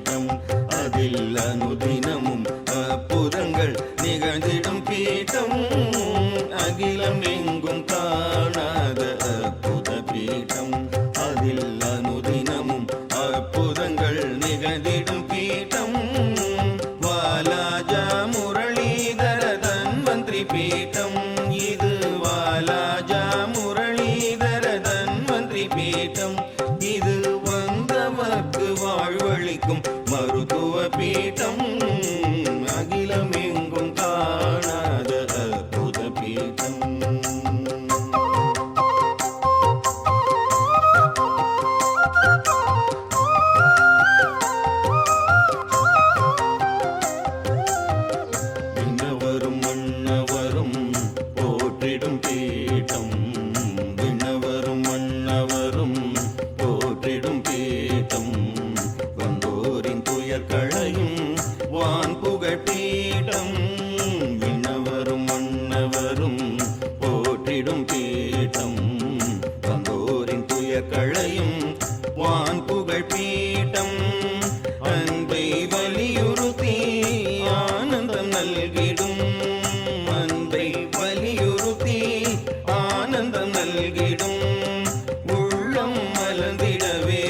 பீடம் அதில் அனுதினமும் அற்புதங்கள் நிகழ்ந்திடும் பீடம் அகிலம் எங்கும் காணாத அற்புத பீடம் அதில் அனுதினமும் அற்புதங்கள் நிகழ்ந்திடும் பீடம் வாலாஜா முரளீதர தன்வந்திரி பீடம் இது வாலாஜா முரளீதர தன்வந்திரி பீடம் இது வந்தவர்க்கு வாழ்வளிக்கும் மருத்துவ பீடம் அகிலம் எங்கும் காணாத அற்புத பீடம் விண்ணவரும் மன்னவரும் போற்றிடும் பீடம் விண்ணவரும் மன்னவரும் போற்றிடும் பீடம் வந்தோரின் துயர் களையும் வான் புகழ் பீடம் விண்ணவரும் மன்னவரும் போற்றிடும் பீடம் வந்தோரின் துயர் களையும் வான் புகழ் பீடம் அன்பை வலியுறுத்தி ஆனந்தம் நல்கிடும் அன்பை வலியுறுத்தி ஆனந்தம் நல்கிடும் உள்ளம் மலர்ந்திடவே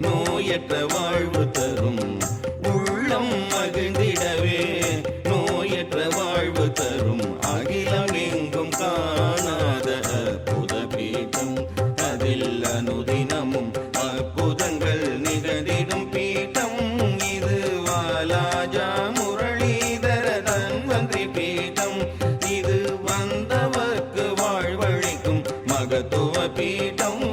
நோயற்ற வாழ்வு தரும் உள்ளம் மகிழ்ந்திடவே நோயற்ற வாழ்வு தரும் அகிலம் எங்கும் காணாத அற்புத பீடம் அதில் அனுதினமும் அற்புதங்கள் நிகழ்ந்திடும் பீடம் இது வாலாஜா முரளீதர தன்வந்திரி பீடம் இது வந்தவர்க்கு வாழ்வழிக்கும் மகத்துவ பீடம்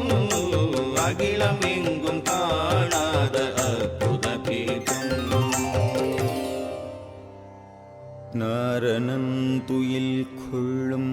அகிலம் எங்கும் காணாத அற்புத பீடம் நாரணன் துயில் கொள்ளும்